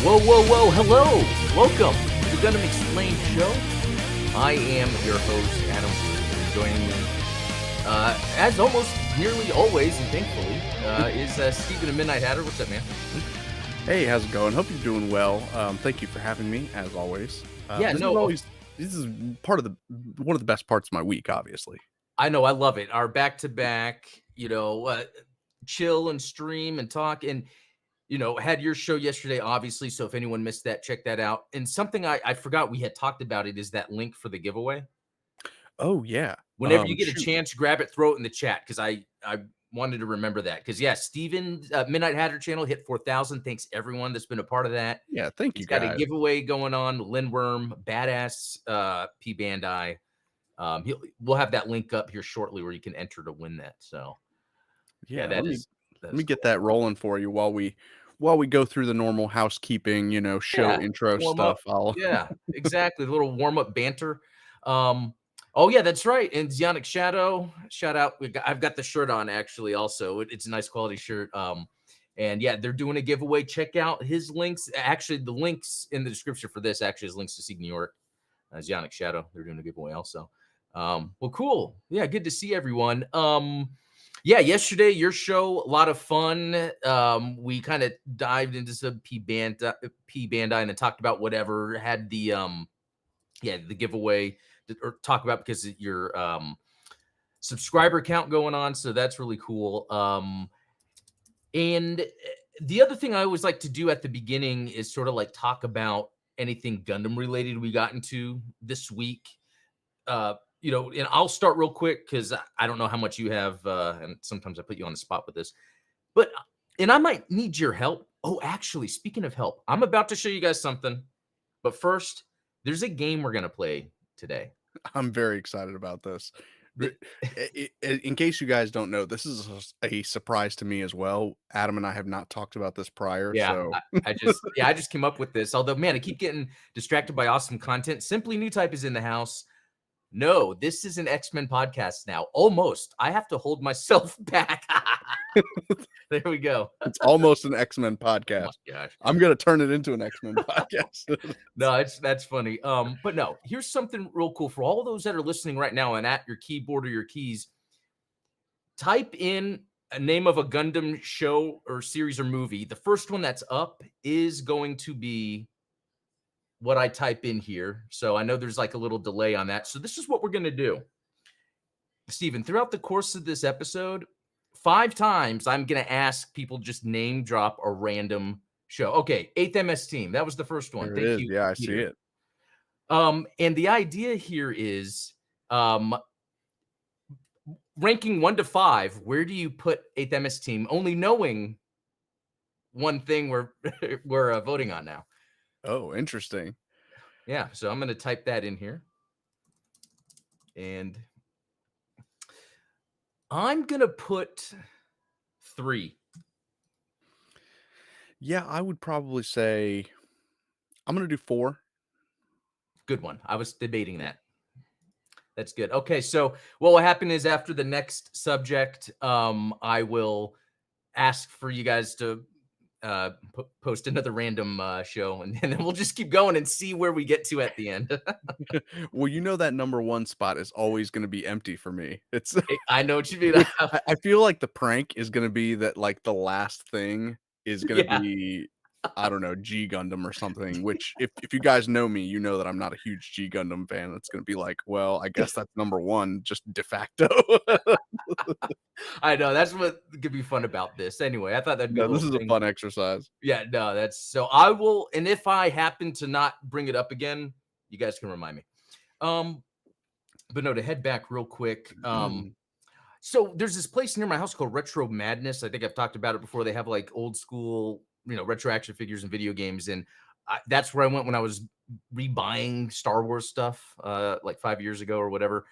Whoa, whoa, whoa, hello! Welcome to the Gundam Explained show. I am your host, Adam. And joining me, as almost nearly always, and thankfully, is Steven the Midnight Hatter. What's up, man? Hey, how's it going? Hope you're doing well. Thank you for having me, as always. This is part of one of the best parts of my week, obviously. I know, I love it. Our back-to-back, chill and stream and talk, and had your show yesterday, obviously. So if anyone missed that, check that out. And something I forgot we had talked about it is that link for the giveaway. Oh yeah. Whenever you get a chance, grab it, throw it in the chat because I wanted to remember that. Because yeah, Steven Midnight Hatter channel hit 4,000. Thanks everyone that's been a part of that. Yeah, thank you. He's got a giveaway going on. Lindworm, badass P Bandai. We'll have that link up here shortly where you can enter to win that. So yeah, let me get that rolling for you while we go through the normal housekeeping, show intro stuff. Yeah, exactly. The little warm-up banter. Oh yeah, that's right. And Zionic Shadow, shout out. I've got the shirt on actually. Also, it's a nice quality shirt. And yeah, they're doing a giveaway. Check out his links. Actually, the links in the description for this actually is links to see New York. Zionic Shadow. They're doing a giveaway also. Well, cool. Yeah, good to see everyone. Yeah, yesterday your show, a lot of fun. We kind of dived into some P Bandai and then talked about whatever. Had the the giveaway or talk about because of your subscriber count going on, so that's really cool. And the other thing I always like to do at the beginning is sort of like talk about anything Gundam related we got into this week. And I'll start real quick because I don't know how much you have, and sometimes I put you on the spot with this, and I might need your help. Oh, actually, speaking of help, I'm about to show you guys something, but first, there's a game we're gonna play today. I'm very excited about this. In case you guys don't know, this is a surprise to me as well. Adam and I have not talked about this prior. Yeah, so I just came up with this. Although, man, I keep getting distracted by awesome content. Simply New Type is in the house. No, this is an X-Men podcast now. Almost. I have to hold myself back. There we go. It's almost an X-Men podcast. Oh my gosh. I'm going to turn it into an X-Men podcast. No, that's funny. But no, here's something real cool for all those that are listening right now and at your keyboard or your keys. Type in a name of a Gundam show or series or movie. The first one that's up is going to be what I type in here. So I know there's like a little delay on that. So this is what we're going to do. Steven, throughout the course of this episode, 5 times I'm going to ask people just name drop a random show. Okay, 8th MS Team. That was the first one. Thank you. Yeah, I see it. And the idea here is ranking 1 to 5. Where do you put 8th MS Team? Only knowing one thing we're voting on now. Oh, interesting. Yeah, so I'm going to type that in here. And I'm going to put 3. Yeah, I would probably say I'm going to do 4. Good one. I was debating that. That's good. Okay, so what will happen is after the next subject, I will ask for you guys to post another random show, and then we'll just keep going and see where we get to at the end. Well, that number 1 spot is always going to be empty for me. I know what you mean. I feel like the prank is going to be that like the last thing is going to be, I don't know, G Gundam or something, which if you guys know me, you know that I'm not a huge G Gundam fan. It's going to be like, well, I guess that's number 1, just de facto. I know, that's what could be fun about this. Anyway, I thought that'd be this is a fun exercise. Yeah, no, that's so I will, and if I happen to not bring it up again, you guys can remind me. But no, to head back real quick. So there's this place near my house called Retro Madness. I think I've talked about it before. They have like old school, retro action figures and video games, and that's where I went when I was rebuying Star Wars stuff, like 5 years ago or whatever.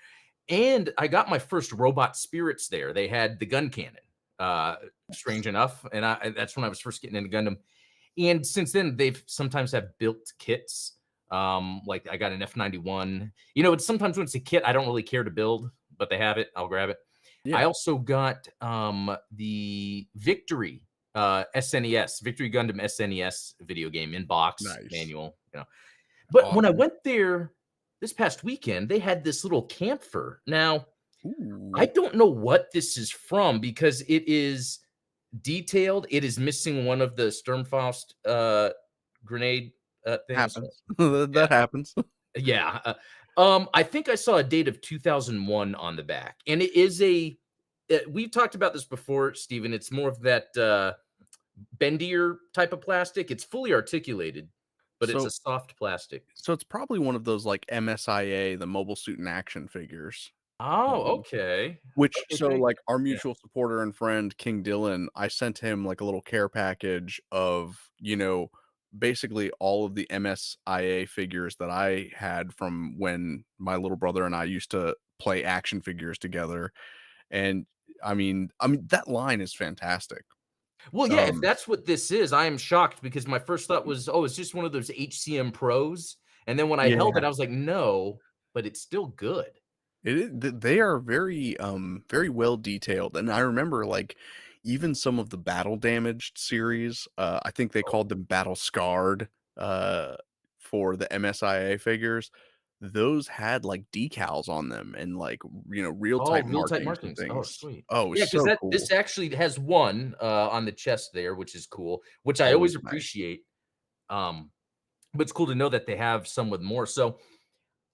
And I got my first robot spirits there. They had the gun cannon, strange enough. And that's when I was first getting into Gundam. And since then, they've sometimes have built kits. Like I got an F91. It's sometimes when it's a kit, I don't really care to build, but they have it. I'll grab it. Yeah. I also got the Victory SNES, Victory Gundam SNES video game in box Nice. manual, you know. But when I Awesome. went there this past weekend, they had this little camphor. Now, I Ooh, don't know what this is from because it is detailed. It is missing one of the Sturmfaust grenade things. happens. That happens. Yeah. I think I saw a date of 2001 on the back, and it is we've talked about this before, Steven. It's more of that bendier type of plastic. It's fully articulated, but it's a So soft plastic. so it's probably one of those, like, MSIA, the Mobile Suit in Action figures. Oh, Um, okay. which Okay, very like, our yeah. mutual supporter and friend, King Dylan, I sent him, like, a little care package of, basically all of the MSIA figures that I had from when my little brother and I used to play action figures together, and, that line is fantastic. Well, yeah, if Um that's what this is, I am shocked because my first thought was, "Oh, it's just one of those HCM Pros," and then when I held Yeah. it, I was like, "No, but it's still good." It is they are very, very well detailed, and I remember, like, even some of the battle damaged series, I think they Oh. called them battle scarred, for the MSIA figures. Those had, like, decals on them and, like, real Oh, type real tight markings and markings. Oh, things. sweet. Oh, it's Yeah, because so that this cool. actually has one, on the chest there, which is cool, which I Always always nice. appreciate, um, but it's cool to know that they have some with more. So,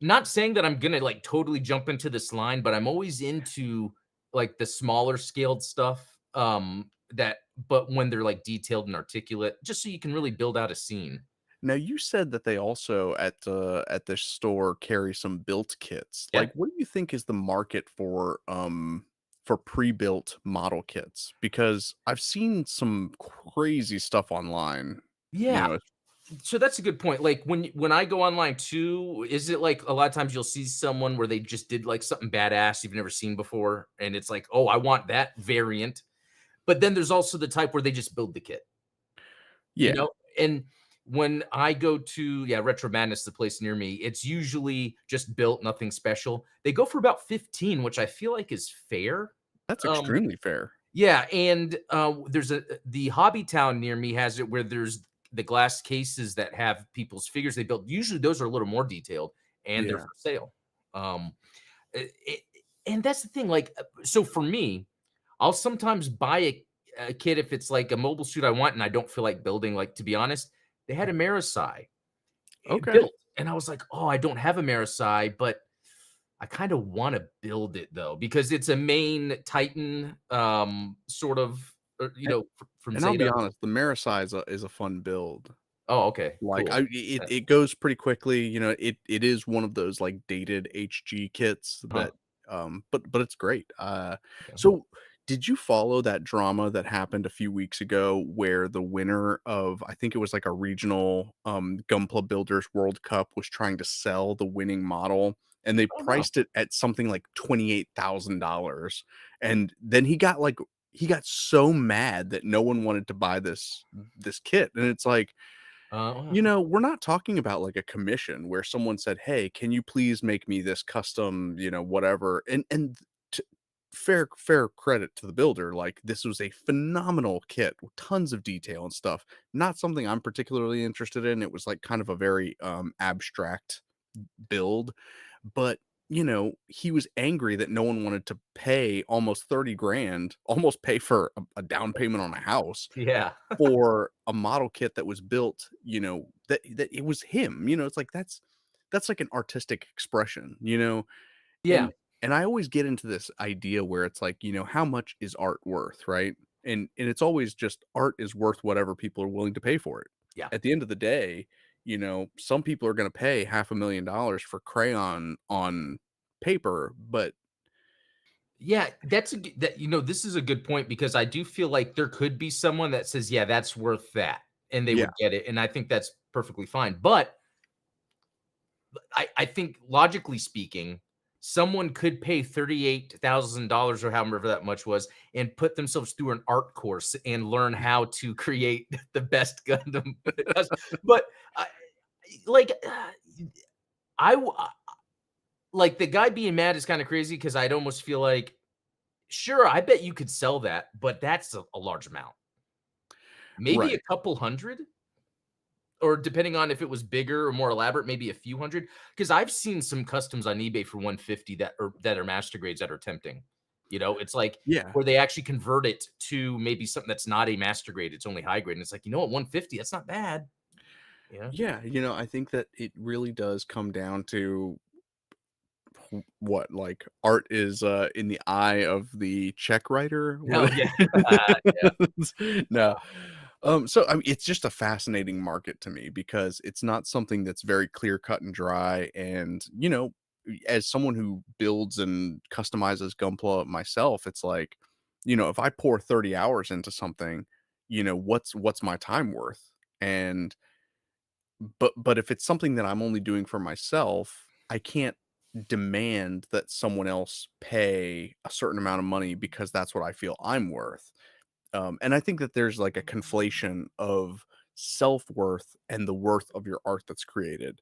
not saying that I'm gonna, like, totally jump into this line, but I'm always into, like, the smaller scaled stuff, but when they're, like, detailed and articulate, just so you can really build out a scene. Now you said that they also at this store carry some built kits. Yeah. Like, what do you think is the market for pre-built model kits? Because I've seen some crazy stuff online, you Yeah. know. So that's a good point. Like when I go online too, is it like a lot of times you'll see someone where they just did like something badass you've never seen before, and it's like, oh, I want that variant. But then there's also the type where they just build the kit, you Yeah, know. And when I go to Retro Madness, the place near me, it's usually just built, nothing special. They go for about 15, which I feel like is fair. that's Um, extremely fair. yeah, and, there's the hobby town near me has it where there's the glass cases that have people's figures they built. Usually, those are a little more detailed, and they're Yeah, for sale. It and that's the thing, like, so for me, I'll sometimes buy a kit if it's, like, a mobile suit I want and I don't feel like building, like, to be honest, they had a Marasai, okay. built, and I was like, "Oh, I don't have a Marasai, but I kind of want to build it though because it's a main Titan, sort of, And from and I'll be Zeta. honest, the Marasai is a fun build. Oh, okay, Like, cool. it Uh, it goes pretty quickly, it is one of those, like, dated HG kits huh. that, but it's great. Yeah. So did you follow that drama that happened a few weeks ago where the winner of I think it was, like, a regional, Gunpla Builders World Cup was trying to sell the winning model, and they Oh no. priced it at something like $28,000, and then he got so mad that no one wanted to buy this kit, and it's like, Uh, we're not talking about like a commission where someone said, "Hey, can you please make me this custom, whatever." And t fair credit to the builder, like, this was a phenomenal kit with tons of detail and stuff. Not something I'm particularly interested in. It was, like, kind of a very, abstract build, but, he was angry that no one wanted to pay almost 30 grand, almost pay for a down payment on a house yeah, for a model kit that was built, that it was him, it's like that's like an artistic expression, yeah, and I always get into this idea where it's like, how much is art worth, right? And it's always just art is worth whatever people are willing to pay for it. yeah, At the end of the day, some people are going to pay $500,000 for crayon on paper, but yeah. This is a good point because I do feel like there could be someone that says, "Yeah, that's worth that," and they yeah, would get it, and I think that's perfectly fine. But I think logically speaking, someone could pay $38,000 or however that much was and put themselves through an art course and learn how to create the best Gundam. But I, like, I w- uh, like the guy being mad is kind of crazy because I'd almost feel like, sure, I bet you could sell that, but that's a large amount. maybe a Right. couple hundred, or depending on if it was bigger or more elaborate, maybe a few hundred. Because I've seen some customs on eBay for 150 that are master grades that are tempting. It's like Yeah. where they actually convert it to maybe something that's not a master grade, it's only high grade, and it's like, 150, that's not bad. Yeah. Yeah, I think that it really does come down to what, like, art is, in the eye of the check writer? Oh, What yeah. Yeah. No. So, I mean, it's just a fascinating market to me because it's not something that's very clear cut and dry, and, as someone who builds and customizes Gunpla myself, it's like, if I pour 30 hours into something, what's my time worth? And but if it's something that I'm only doing for myself, I can't demand that someone else pay a certain amount of money because that's what I feel I'm worth. And I think that there's like a conflation of self-worth and the worth of your art that's created.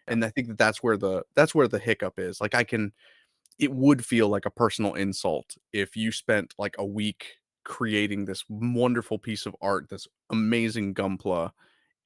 Yep. And I think that that's where the hiccup is. Like it would feel like a personal insult if you spent like a week creating this wonderful piece of art, this amazing Gunpla,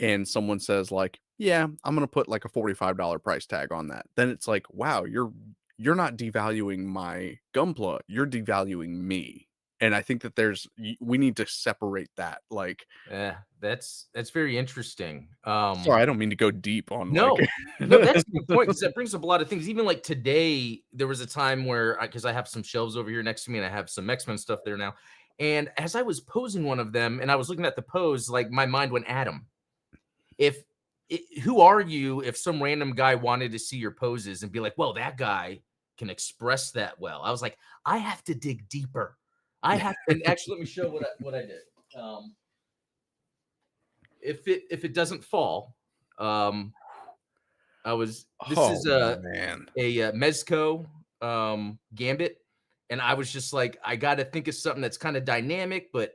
and someone says like, "Yeah, I'm gonna put like a $45 price tag on that." Then it's like, wow, you're not devaluing my Gunpla, you're devaluing me. And I think that we need to separate that. Like, Yeah, that's very interesting. sorry, I don't mean to go deep on like No. No, that's a good point, because that brings up a lot of things. Even, like, today, there was a time where because I have some shelves over here next to me, and I have some X-Men stuff there now, and as I was posing one of them, and I was looking at the pose, like, my mind went, "Adam, if who are you if some random guy wanted to see your poses and be like, well, that guy can express that well?" I was like, I have to dig deeper. I have, and actually, let me show what I did. Um, if it doesn't fall, um, this Oh is man. a Mezco Gambit, and I was just like, I got to think of something that's kind of dynamic, but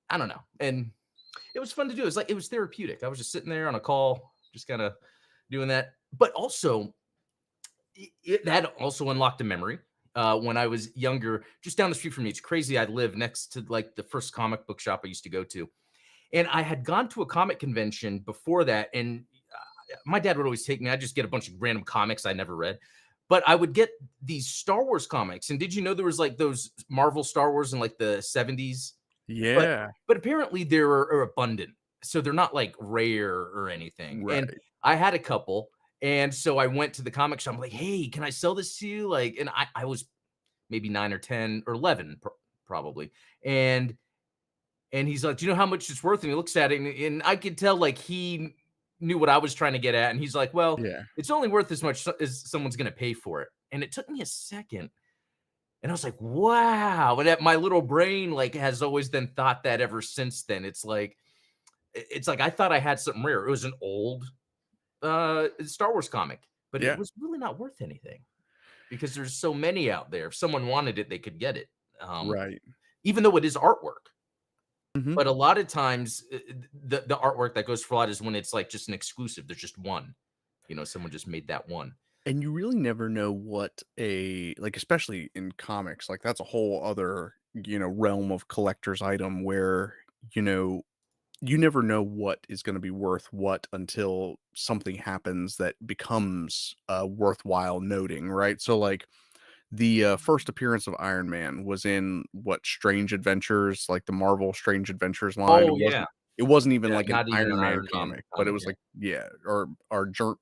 I don't know. And it was fun to do. It was therapeutic. I was just sitting there on a call, just kind of doing that. But also, that also unlocked a memory. When I was younger, just down the street from me, it's crazy. I live next to like the first comic book shop I used to go to, and I had gone to a comic convention before that, and my dad would always take me. I'd just get a bunch of random comics I never read, but I would get these Star Wars comics. And did you know there was like those Marvel Star Wars in like the 70s? But Yeah. apparently are abundant, so they're not like rare or anything. And Right. I had a couple, and so I went to the comic shop. I'm like, "Hey, can I sell this to you?" Like, and I was maybe 9 or 10 or 11 probably. And he's like, "Do you know how much it's worth?" And he looks at it, and I could tell like he knew what I was trying to get at. And he's like, "Well, Yeah. it's only worth as much as someone's going to pay for it." And it took me a second, and I was like, "Wow!" And that my little brain like has always then thought that ever since then. It's like I thought I had something rare. It was an old Star Wars comic, but it Yeah. was really not worth anything because there's so many out there. If someone wanted it, they could get it. Um, Right. Even though it is artwork. Mhm. But a lot of times, the artwork that goes for a lot is when it's, like, just an exclusive, there's just one, someone just made that one. And you really never know what especially in comics, like that's a whole other, realm of collector's item where, you know, you never know what is going to be worth what until something happens that becomes worthwhile noting, right? So like the first appearance of Iron Man was in what Strange Adventures, like the Marvel Strange Adventures line. Oh, yeah. It wasn't even Yeah, like an not even Iron an Man Iron Man comic, but it comic, was yeah. like yeah, or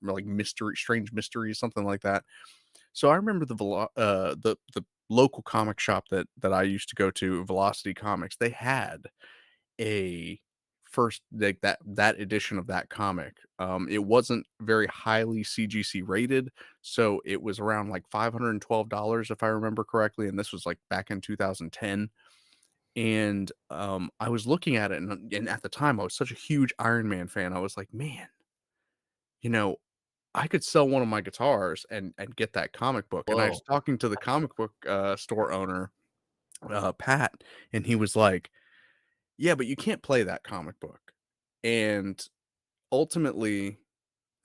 like mystery, strange mysteries, something like that. So I remember the local comic shop that I used to go to, Velocity Comics. They had a first like that edition of that comic. It wasn't very highly CGC rated, so it was around like $512 if I remember correctly, and this was like back in 2010. And I was looking at it, and at the time I was such a huge Iron Man fan. I was like, man, you know, I could sell one of my guitars and get that comic book. And I was Whoa. talking to the comic book store owner, Pat, and he was like, yeah, but you can't play that comic book. And ultimately,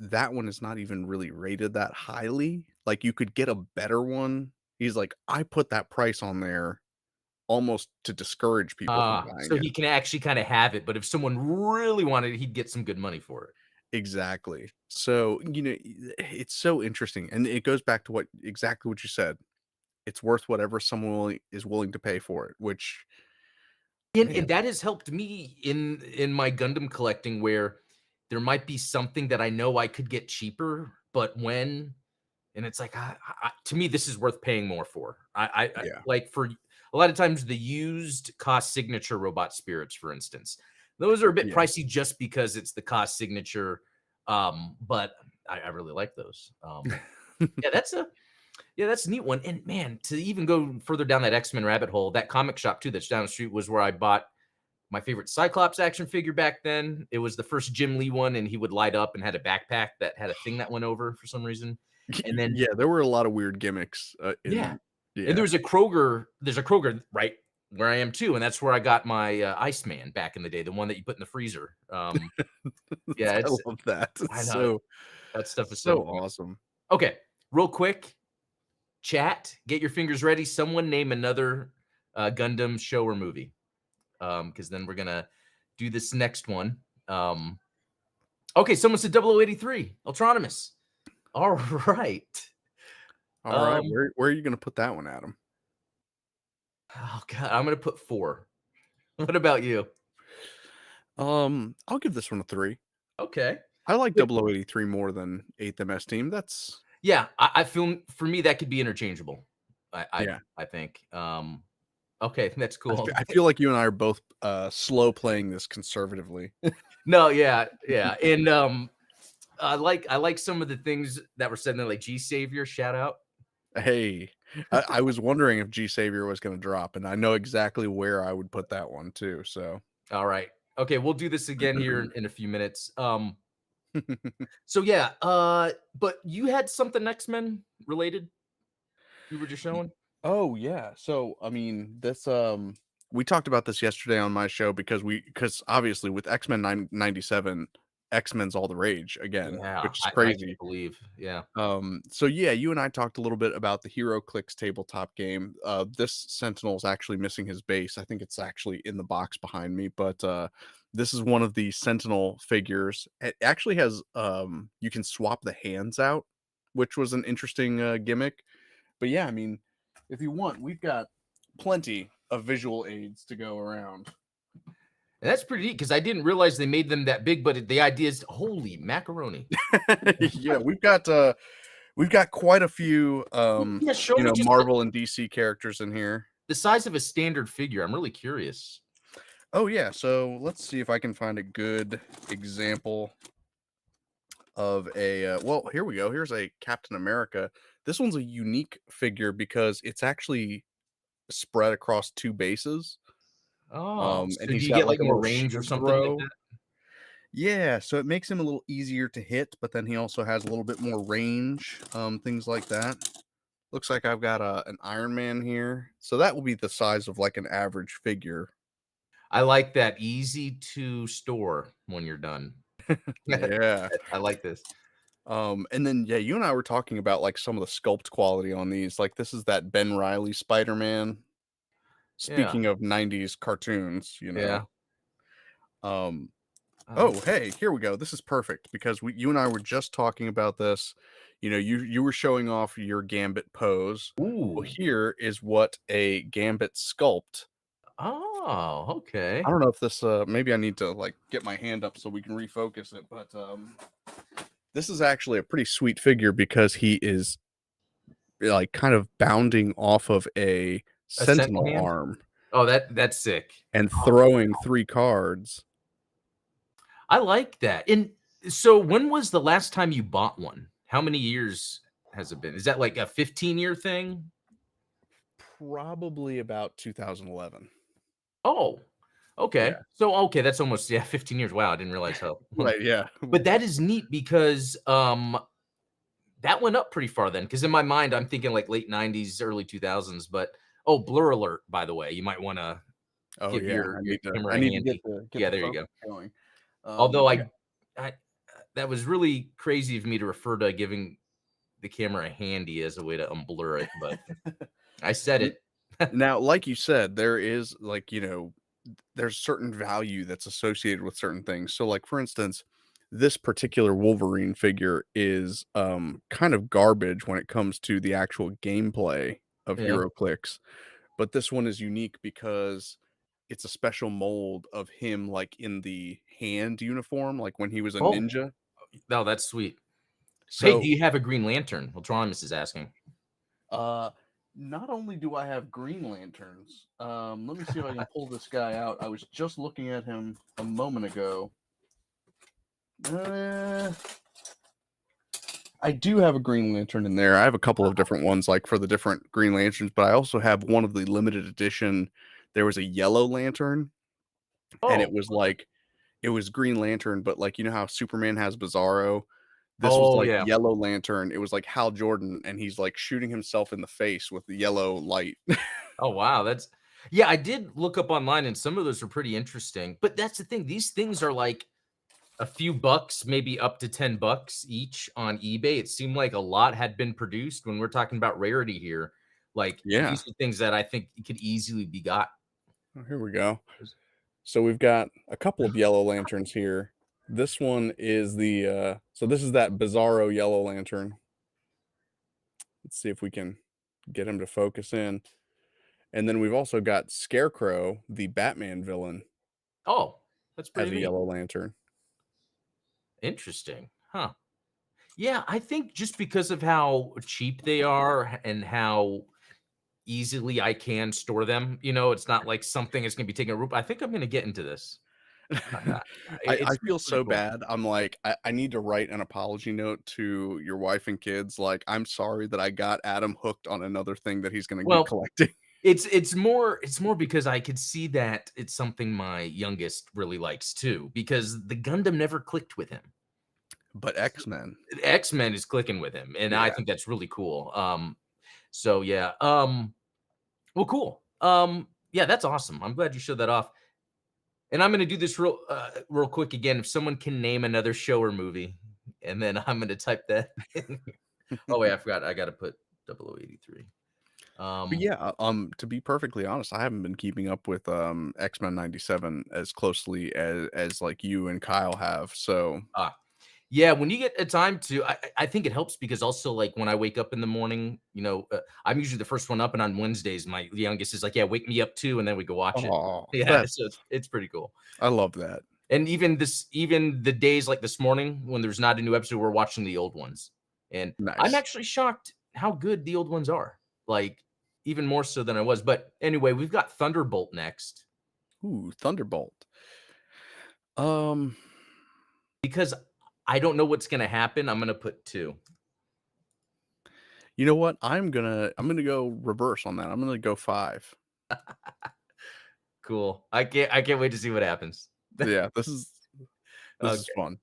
that one is not even really rated that highly. Like, you could get a better one. He's like, I put that price on there almost to discourage people from buying So it. he can actually kinda have it, but if someone really wanted it, he'd get some good money for it. Exactly. So, it's so interesting, and it goes back to what exactly what you said. It's worth whatever someone is willing to pay for it, which, And man, that has helped me in my Gundam collecting where there might be something that I know I could get cheaper, but when and it's like, to me, this is worth paying more for. I yeah, like for a lot of times the used cost signature robot spirits, for instance, those are a bit yeah. pricey just because it's the cost signature. But I really like those. Yeah, that's a neat one. And man, to even go further down that X-Men rabbit hole, that comic shop too that's down the street was where I bought my favorite Cyclops action figure back then. It was the first Jim Lee one, and he would light up and had a backpack that had a thing that went over for some reason. And then Yeah, there were a lot of weird gimmicks, yeah, in and yeah. there's a Kroger right where I am too, and that's where I got my, Iceman back in the day, the one that you put in the freezer. Yeah, I it's love that. I It's know, so that stuff is so so weird. awesome. Okay, real quick, chat, get your fingers ready. Someone name another, Gundam show or movie, because then we're gonna do this next one. Um, okay, someone said 0083, Ultronymous. All right. Alright, Um, where are you gonna put that one, Adam? oh god, I'm gonna put 4. What about you? I'll give this one a 3. Okay. I like Wait, 0083 more than 8th MS Team. That's yeah, I feel for me that could be interchangeable. I I yeah. I think. Okay, that's cool. I feel like you and I are both, slow playing this conservatively. No, yeah, yeah, and, I like some of the things that were said in there, like G Savior, shout out. Hey, I was wondering if G Savior was gonna drop, and I know exactly where I would put that one too, so Alright. Okay, we'll do this again here in a few minutes. So yeah, but you had something X-Men related you were just Y showing? Oh, yeah. So, I mean, we talked about this yesterday on my show because obviously with X-Men 97, X-Men's all the rage again, Yeah, which is I can't crazy. believe, yeah. So yeah, you and I talked a little bit about the Hero Clicks tabletop game. This Sentinel is actually missing his base. I think it's actually in the box behind me, but this is one of the Sentinel figures. It actually has you can swap the hands out, which was an interesting gimmick. But yeah, I mean, if you want, we've got plenty of visual aids to go around. And that's pretty neat because I didn't realize they made them that big, but the idea is holy macaroni. Yeah, we've got quite a few Yeah, show me just Marvel and DC characters in here. the size of a standard figure. I'm really curious. Oh yeah, so let's see if I can find a good example of a well, here we go. Here's a Captain America. This one's a unique figure because it's actually spread across two bases. Oh, And so do he's you got get like like a more little range or shield something like throw. that? Yeah, so it makes him a little easier to hit, but then he also has a little bit more range, things like that. Looks like I've got an Iron Man here. So that will be the size of like an average figure. I like that easy to store when you're done. Yeah. I like this. And then yeah, you and I were talking about like some of the sculpt quality on these. Like this is that Ben Riley Spider-Man. Yeah, Speaking of 90s cartoons, yeah. Um, Uh, oh, hey, here we go. This is perfect because you and I were just talking about this. You were showing off your Gambit pose. Well, ooh. here is what a Gambit sculpt. Oh, I okay. don't know if this maybe I need to like get my hand up so we can refocus it, but this is actually a pretty sweet figure because he is like kind of bounding off of a A sentinel sentinel hand? arm Oh, that's sick. and Oh, throwing 3 cards. I like that. And so when was the last time you bought one? How many years has it been? Is that like a 15-year thing? Probably about 2011. Oh, okay. Yeah. So, okay, that's almost, yeah, 15 years. Wow, I didn't realize how Right, yeah. but that is neat because, that went up pretty far then. Because in my mind, I'm thinking like late 90s, early 2000s, but oh, blur alert, by the way. You might wanna Oh, give yeah, your camera I a need to handy. get Yeah, the there you focus go. going. Although Yeah. I that was really crazy of me to refer to giving the camera a handy as a way to unblur it, but I said N it. Now, like you said, there is, like, there's certain value that's associated with certain things. So, like, for instance, this particular Wolverine figure is, kind of garbage when it comes to the actual gameplay of Yeah. HeroClix, but this one is unique because it's a special mold of him, like, in the hand uniform, like, when he was a Oh, ninja. no, that's sweet. Hey, do So, you have a Green Lantern? Ultronus is asking. uh, not only do I have Green Lanterns, let me see if I can pull this guy out. I was just looking at him a moment ago. Uh, I do have a Green Lantern in there. I have a couple of different ones, like, for the different Green Lanterns, but I also have one of the limited edition. There was a Yellow Lantern, and Oh, it was Green Lantern, but, like, you know how Superman has Bizarro? This was, oh like, yeah. Yellow Lantern. It was like Hal Jordan, and he's, like, shooting himself in the face with the yellow light. Oh wow, that's yeah. I did look up online, and some of those are pretty interesting. But that's the thing; these things are like a few bucks, maybe up to $10 each on eBay. It seemed like a lot had been produced when we're talking about rarity here. Like Yeah. these are things that I think could easily be got. Oh, here we go. So we've got a couple of Yellow Lanterns here. This one is so this is that Bizarro Yellow Lantern. Let's see if we can get him to focus in. And then we've also got Scarecrow, the Batman villain, Oh, that's as pretty a neat. Yellow Lantern. Interesting, huh? Yeah, I think just because of how cheap they are and how easily I can store them, it's not like something is going to be taking a root. I think I'm going to get into this. I It feel seems pretty so cool. bad. I'm like, I need to write an apology note to your wife and kids. Like, I'm sorry that I got Adam hooked on another thing that he's gonna be Well, collecting. it's more because I could see that it's something my youngest really likes too, because the Gundam never clicked with him. But X-Men, X-Men is clicking with him, and I yeah. think that's really cool. So yeah. Well, cool. Yeah, that's awesome. I'm glad you showed that off. And I'm gonna do this real quick again. If someone can name another show or movie, and then I'm gonna type that in. Oh wait, I forgot. I gotta put 0083. But Um, yeah, to be perfectly honest, I haven't been keeping up with, X-Men '97 as closely as, like, you and Kyle have, so ah, yeah. When you get a time to, I think it helps because also like when I wake up in the morning, I'm usually the first one up, and on Wednesdays, my youngest is like, "Yeah, wake me up too," and then we go watch it. oh, Yeah, that's so it's pretty cool. I love that. And even the days like this morning when there's not a new episode, we're watching the old ones. And I'm Nice. actually shocked how good the old ones are. Like even more so than I was. But anyway, we've got Thunderbolt next Ooh, Thunderbolt. Um, because I don't know what's gonna happen. I'm gonna put two. you know what? I'm gonna go reverse on that. I'm gonna go 5. Cool. I can't wait to see what happens. Yeah, this is Okay. fun.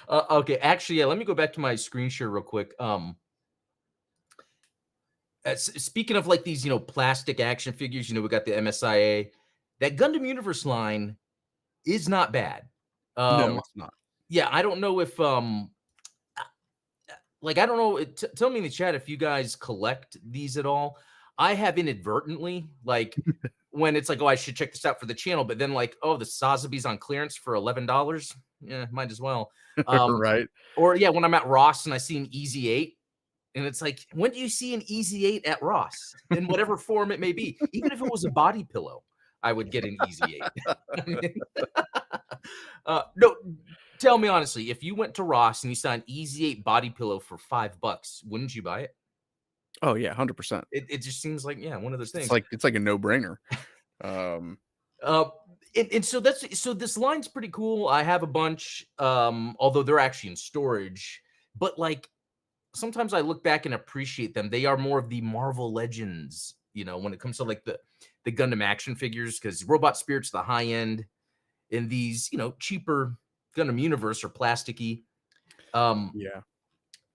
Okay. Actually, yeah, let me go back to my screen share real quick. Speaking of like these, plastic action figures, we got the MSIA. That Gundam Universe line is not bad. No, Um, it's not. yeah, I don't know if like I don't know. Tell me in the chat if you guys collect these at all. I have inadvertently, like when it's like, oh, I should check this out for the channel, but then like, oh, the Sazabi's on clearance for $11. Yeah, might as well. Um, Right? or yeah, when I'm at Ross and I see an Easy 8, and it's like, when do you see an Easy 8 at Ross in whatever form it may be? Even if it was a body pillow, I would get an Easy 8. I mean, no, tell me honestly, if you went to Ross and you saw an Easy 8 body pillow for $5, wouldn't you buy it? Oh, yeah, 100%. It just seems like, yeah, one of those It's things. like it's like a no-brainer. Um, Uh, and so this line's pretty cool. I have a bunch, although they're actually in storage. But like sometimes I look back and appreciate them. They are more of the Marvel Legends, when it comes to like the Gundam action figures, because Robot Spirit's the high end, and these, cheaper Gundam Universe are plasticky. Um, yeah,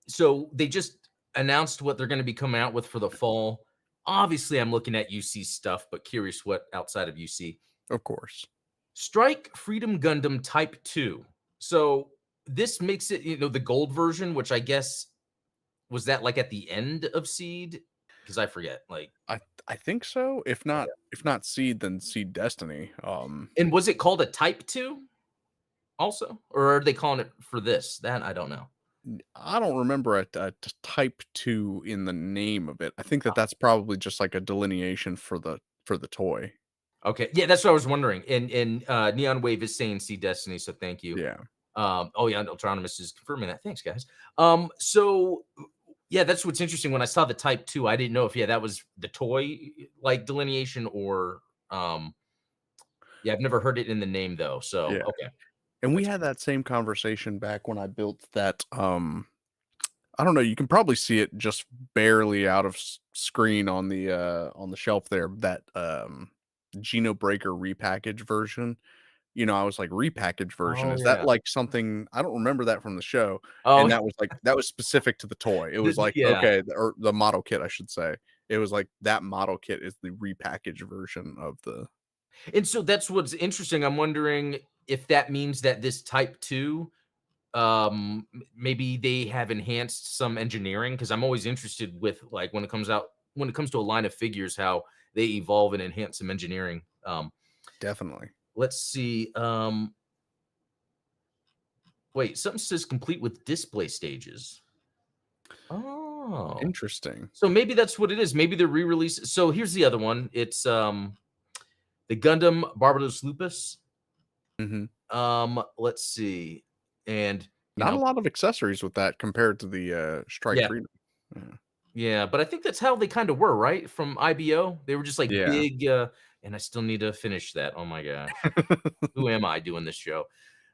so they just announced what they're going to be coming out with for the fall. Obviously, I'm looking at UC stuff, but curious what outside of UC. of course. Strike Freedom Gundam Type 2. So this makes it, the gold version, which I guess was that like at the end of Seed? Because I forget. Like, I think so. okay. If not Seed, then Seed Destiny. And was it called a Type 2 also? Or are they calling it for this? That I don't know. I don't remember a Type 2 in the name of it. I think that that's probably just like a delineation for the toy. Okay. Yeah, that's what I was wondering. And Neon Wave is saying see Destiny, so thank you. Yeah, Oh yeah, Ultronimus is confirming that. Thanks, guys. So yeah, that's what's interesting. When I saw the Type 2, I didn't know if that was the toy like delineation or yeah, I've never heard it in the name though. So yeah. okay. And we That's had that same conversation back when I built that, I don't know, you can probably see it just barely out of screen on the shelf there, that, Geno Breaker repackaged version. You know, I was like, "Repackaged version, oh is that yeah. like something?" I don't remember that from the show, Oh and that was like that was specific to the toy. It was like, yeah. okay, or the model kit, I should say. It was like that model kit is the repackaged version of the And so that's what's interesting. I'm wondering if that means that this Type 2 maybe they have enhanced some engineering because I'm always interested with like when it comes to a line of figures how they evolve and enhance some engineering. definitely. Let's see. Wait, something says complete with display stages. Oh, Interesting. so maybe that's what it is. Maybe they're re-release. So here's the other one. It's the Gundam Barbados Lupus. Mhm. Let's see, and Not a lot of accessories with that compared to the, Strike yeah, Freedom. Yeah. yeah, but I think that's how they kind of were, right? From IBO, they were just like Yeah. big. And I still need to finish that. Oh my gosh, who am I doing this show?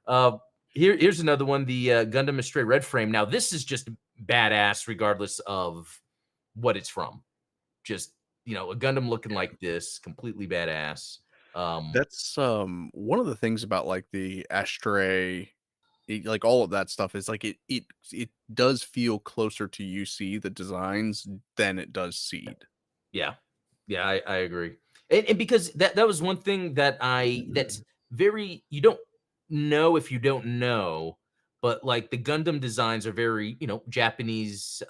Uh, here's another one. The Gundam Astray Red Frame. Now this is just badass, regardless of what it's from. Just a Gundam looking like this, completely badass. Um, That's, one of the things about, like, the Ashtray, like, all of that stuff is, like, it does feel closer to UC, the designs, than it does Seed. Yeah. Yeah, I agree. And because that was one thing that's very you don't know if you don't know, but like the Gundam designs are very, Japanese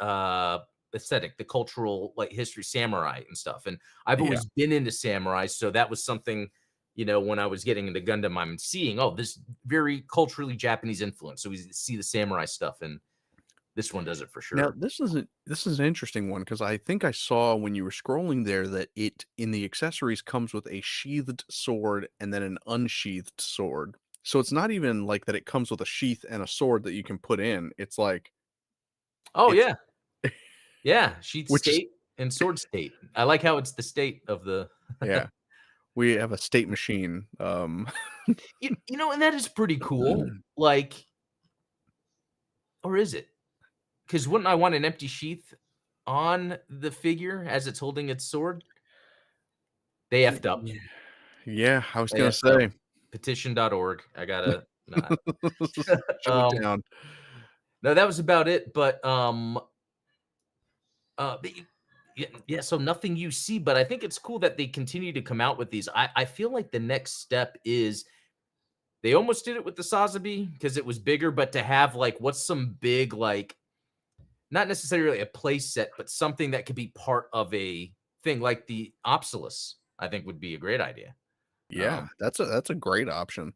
aesthetic, the cultural like history, samurai and stuff. And I've Yeah. always been into samurai, so that was something, when I was getting into Gundam, I'm seeing, oh, this very culturally Japanese influence. So we see the samurai stuff, and this one does it for Now, sure. this is an interesting one because I think I saw when you were scrolling there that it in the accessories comes with a sheathed sword and then an unsheathed sword. So it's not even like that it comes with a sheath and a sword that you can put in. It's like Oh it's yeah. Yeah, sheath which is state and sword state. I like how it's the state of the yeah, we have a state machine. and that is pretty cool. Like, or is it? Because wouldn't I want an empty sheath on the figure as it's holding its sword? They effed up. Yeah, yeah, I was They gonna effed up. say. Petition.org. I gotta not. Shut it Um, down. no, that was about it. But yeah, yeah, so nothing you see, but I think it's cool that they continue to come out with these. I feel like the next step is they almost did it with the Sazabi because it was bigger, but to have like what's some big like not necessarily a play set, but something that could be part of a thing like the Opsilus, I think would be a great idea. Yeah, Um, that's a great option.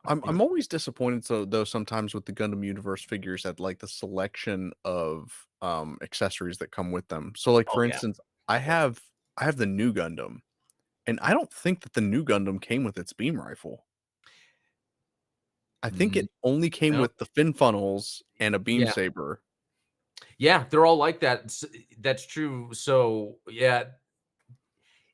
you know, I'm always disappointed though sometimes with the Gundam Universe figures at like the selection of accessories that come with them. So like oh for yeah, instance, yeah. I have the new Gundam, and I don't think that the new Gundam came with its beam rifle. I think Mhm. it only came No, with the fin funnels and a beam yeah, saber. yeah, they're all like that. That's true. So yeah,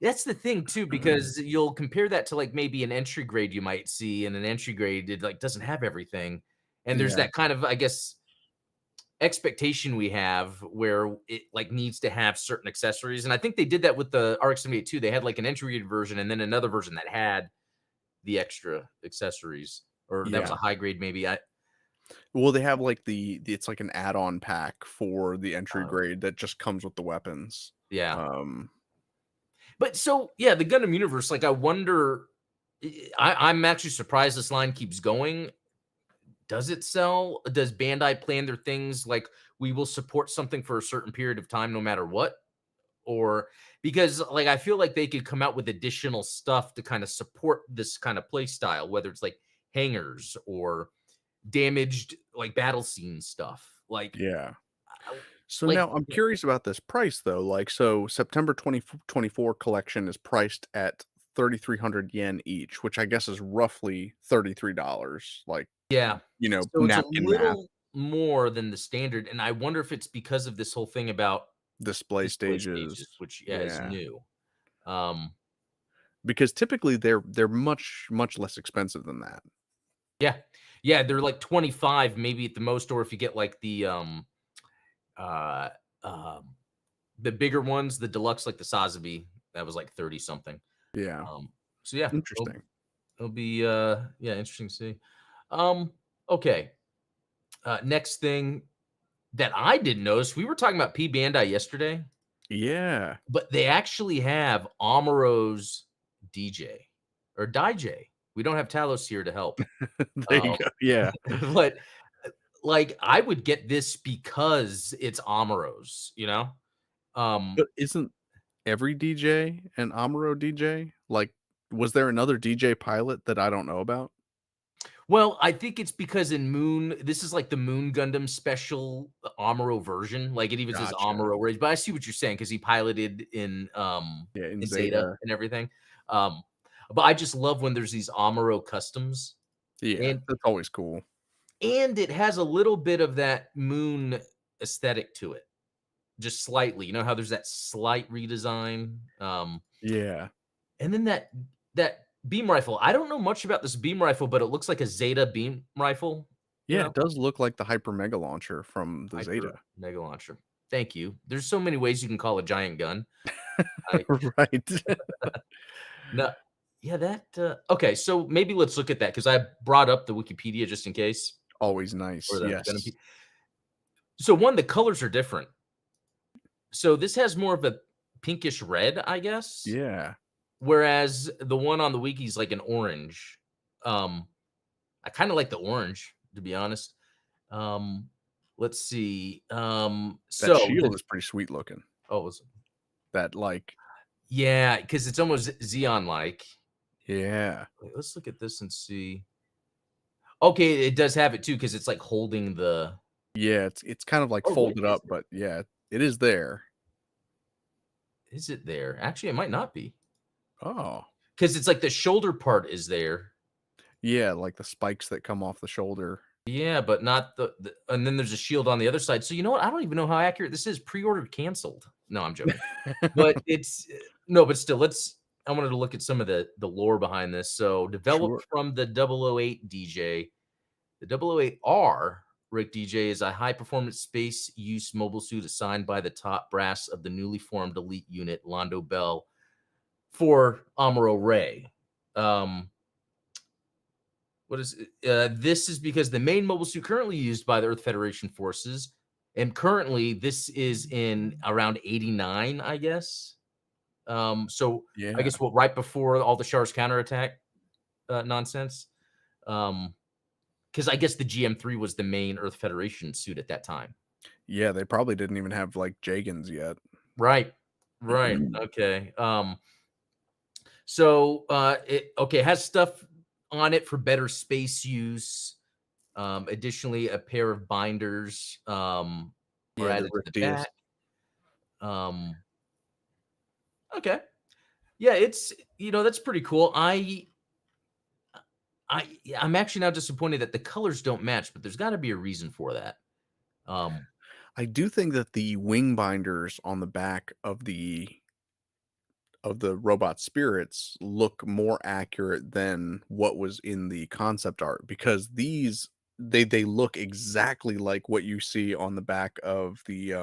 that's the thing too, because you'll compare that to like maybe an entry grade you might see, and an entry grade it like doesn't have everything, and there's Yeah, that kind of I guess expectation we have where it like needs to have certain accessories. And I think they did that with the RX-78 too. They had like an entry version and then another version that had the extra accessories, or that was yeah. a high grade maybe. I Well, they have like it's like an add-on pack for the entry uh, grade that just comes with the weapons. yeah. Um, But so yeah, the Gundam universe, like I wonder I'm actually surprised this line keeps going. Does it sell? Does Bandai plan their things like we will support something for a certain period of time no matter what? or because like I feel like they could come out with additional stuff to kind of support this kind of play style, whether it's like hangers or damaged like battle scene stuff. Yeah. I- So like now I'm curious about this price though. Like, so September 2024 collection is priced at 3,300 yen each, which I guess is roughly $33. Like, yeah. So it's a napkin math, little more than the standard, and I wonder if it's because of this whole thing about display display stages. stages, which yeah is Yeah. new. Um, Because typically they're much less expensive than that. yeah, yeah, they're like 25 maybe at the most, or if you get like uh, um, the bigger ones, the deluxe, like the Sazabi, that was like 30 something. Yeah. Um, so yeah, Interesting. it'll be yeah, interesting to see. Um, okay. Next thing that I didn't notice, we were talking about P Bandai yesterday, Yeah. but they actually have Amuro's DJ or DJ. We don't have Talos here to help. There you go. Yeah. But like I would get this because it's Amuro's, you know? Um, But isn't every DJ an Amuro DJ? Like, was there another DJ pilot that I don't know about? well, I think it's because in Moon, this is like the Moon Gundam special Amuro version. Like it even says Gotcha. Amuro Rage, but I see what you're saying because he piloted Yeah, in in Zeta Zeta. and everything. Um, but I just love when there's these Amuro customs Yeah, and that's always cool. it has a little bit of that Moon aesthetic to it, just slightly. You know how there's that slight redesign. Yeah. And then that beam rifle. I don't know much about this beam rifle, but it looks like a Zeta beam rifle, you Yeah, know? it does look like the Hyper Mega Launcher from the Hyper Zeta. mega launcher. Thank you. There's so many ways you can call a giant gun. I Right. no yeah, that, okay, so maybe let's look at that because I brought up the Wikipedia just in case, Always nice, or the Gundam yes. so one, the colors are different. So this has more of a pinkish red, I guess, Yeah. whereas the one on the wiki is like an orange. Um, I kinda like the orange, to be honest. Um, let's see. That So shield the is pretty sweet looking. oh, it's That, like yeah, because it's almost Xeon-like. yeah. Wait, let's look at this and see. Okay, it does have it too, because it's like holding the Yeah, it's kind of, like, oh, wait, folded is up, it? but yeah, it is there. Is it there? Actually, it might not be, Oh. because it's like the shoulder part is there. Yeah, like the spikes that come off the shoulder. Yeah, but not the and then there's a shield on the other side. So you know what? I don't even know how accurate this is. Pre-ordered canceled. No, I'm joking. But it's no, but still, let's I wanted to look at some of the lore behind this. So developed Sure. from the 008 DJ, the 008R Rick DJ is a high performance space use mobile suit assigned by the top brass of the newly formed elite unit, Londo Bell, for Amuro Ray. Um, what is it? This is because the main mobile suit currently used by the Earth Federation forces, and currently this is in around 89, I guess. So I Yeah. guess what right before all the Char's counterattack nonsense. Because I guess the GM3 was the main Earth Federation suit at that time. Yeah, they probably didn't even have, like, Jagans yet. Right. Right. Okay. So it okay, has stuff on it for better space use. Additionally, a pair of binders are Yeah, the added to the Riftius. back. Um, okay. Yeah, it's that's pretty cool. Yeah, I'm actually now disappointed that the colors don't match, but there's got to be a reason for that. Um, I do think that the wing binders on the back of the robot spirits look more accurate than what was in the concept art because these they look exactly like what you see on the back of the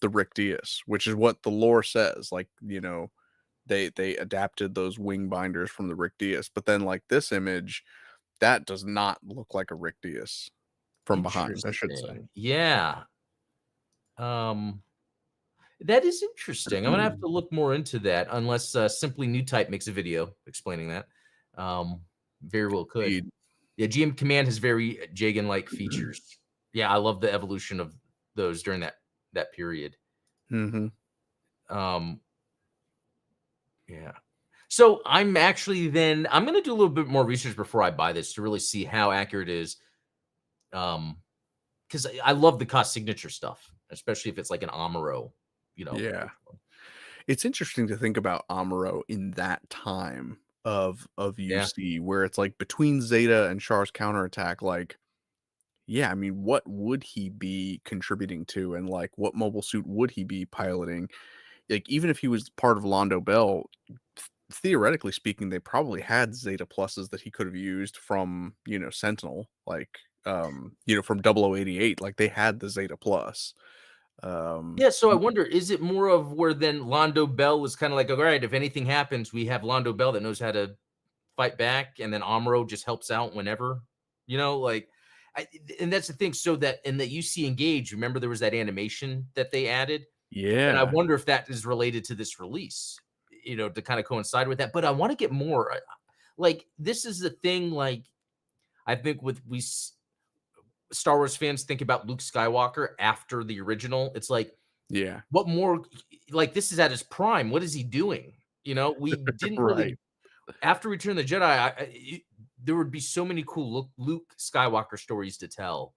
Rick Diaz, which is what the lore says. Like, they adapted those wing binders from the Rick Diaz, but then like this image, that does not look like a Rick Diaz from behind, I should say. interesting. Yeah. Um, that is interesting. I'm gonna have to look more into that, unless Simply New Type makes a video explaining that. Um, Very well could. Indeed. Yeah, GM Command has very Jagan-like features. Yeah, I love the evolution of those during that period. Hmm. Um, yeah. So I'm gonna do a little bit more research before I buy this to really see how accurate it is. Because I love the cost signature stuff, especially if it's like an Amuro, Yeah. original. It's interesting to think about Amuro in that time of Yeah. UC where it's like between Zeta and Char's counterattack, like, yeah, I mean, what would he be contributing to and like what mobile suit would he be piloting? Like, even if he was part of Londo Bell, theoretically speaking, they probably had Zeta pluses that he could have used from, Sentinel, like, from 0088. Like they had the Zeta plus. Um, Yeah, so I wonder, is it more of where then Londo Bell is kind of like, all right, if anything happens, we have Londo Bell that knows how to fight back, and then Amuro just helps out whenever, like, I, and that's the thing. So that in the UC Engage, remember there was that animation that they added, and I yeah, wonder if that is related to this release, to kind of coincide with that. But I want to get more. Like this is the thing. Like I think with Star Wars fans think about Luke Skywalker after the original. It's like, yeah, what more? Like this is at his prime. What is he doing? We didn't right. really after Return of the Jedi. There would be so many cool Luke Skywalker stories to tell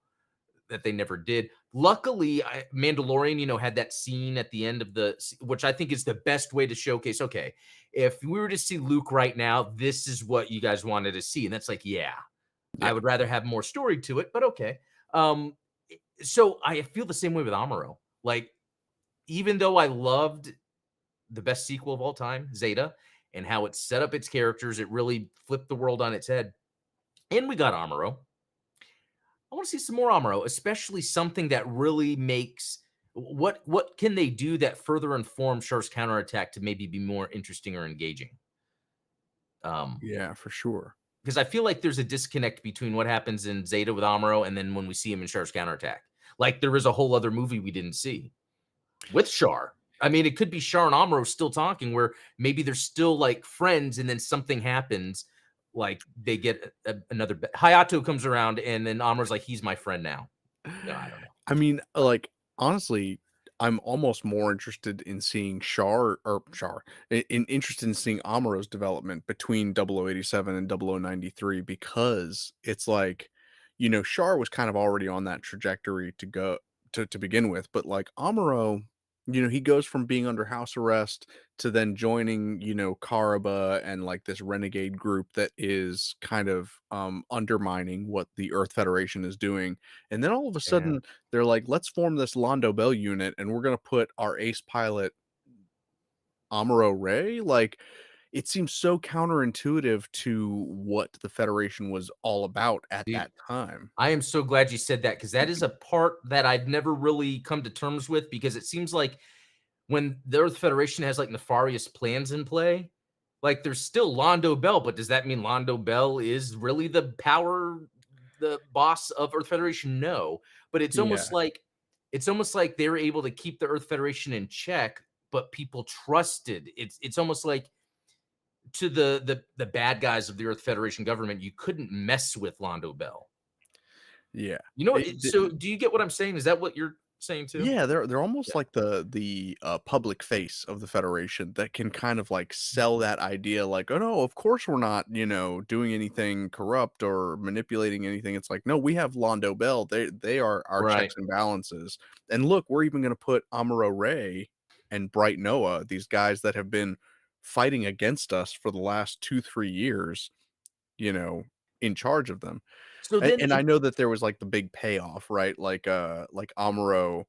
that they never did. Luckily, Mandalorian, had that scene at the end of which I think is the best way to showcase. Okay, if we were to see Luke right now, this is what you guys wanted to see, and that's like, yeah, I Yeah, would rather have more story to it, but okay. Um, so I feel the same way with Amuro. Like, even though I loved the best sequel of all time, Zeta, and how it set up its characters, it really flipped the world on its head. And we got Amuro. I want to see some more Amuro, especially something that really makes what can they do that further informs Char's counterattack to maybe be more interesting or engaging. Um, yeah, for sure. because I feel like there's a disconnect between what happens in Zeta with Amuro and then when we see him in Char's counterattack. Like there is a whole other movie we didn't see with Char. I mean, it could be Char and Amuro still talking, where maybe they're still like friends, and then something happens, like they get another. Hayato comes around, and then Amuro's like, "He's my friend now." No, I don't know. I mean, like, honestly, I'm almost more interested in seeing Char, interested in seeing Amuro's development between 0087 and 0093 because it's like, Char was kind of already on that trajectory to go to begin with, but like Amuro, he goes from being under house arrest to then joining, Karaba and like this renegade group that is kind of undermining what the Earth Federation is doing. And then all of a Yeah. sudden they're like, let's form this Londo Bell unit and we're gonna put our ace pilot Amuro Ray. Like it seems so counterintuitive to what the Federation was all about at Dude, that time. I am so glad you said that because that is a part that I'd never really come to terms with because it seems like when the Earth Federation has like nefarious plans in play, like there's still Londo Bell, but does that mean Londo Bell is really the boss of Earth Federation? No, but Yeah. it's almost like they were able to keep the Earth Federation in check, but people trusted. It's almost like to the bad guys of the Earth Federation government, you couldn't mess with Londo Bell. Yeah. You know, It, so do you get what I'm saying? Is that what you're saying too? Yeah, they're almost Yeah. like the public face of the Federation that can kind of like sell that idea like, "Oh no, of course we're not, doing anything corrupt or manipulating anything." It's like, "No, we have Londo Bell. They are our Right. checks and balances. And look, we're even going to put Amuro Ray and Bright Noah, these guys that have been fighting against us for the last 2-3 years, you know, in charge of them." So then And I know that there was, like, the big payoff, right? Like Amuro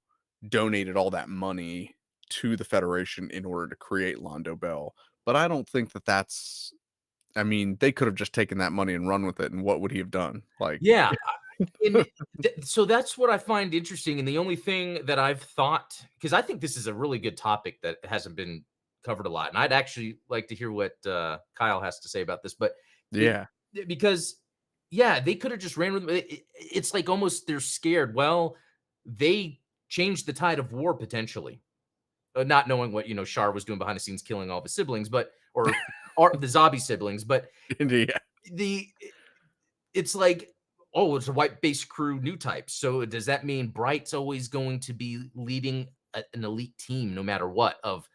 donated all that money to the Federation in order to create Londo Bell, but I don't think that that's I mean, they could have just taken that money and run with it, and what would he have done? Like yeah, and so that's what I find interesting, and the only thing that I've thought because I think this is a really good topic that hasn't been covered a lot, and I'd actually like to hear what, Kyle has to say about this, but it Yeah, because, yeah, they coulda just ran with it's like almost they're scared. Well, they changed the tide of war potentially, not knowing what, Char was doing behind the scenes, killing all of his siblings, but or the zombie siblings, but yeah, the it's like, oh, it's a white base crew new type. So does that mean Bright's always going to be leading an elite team no matter what? Of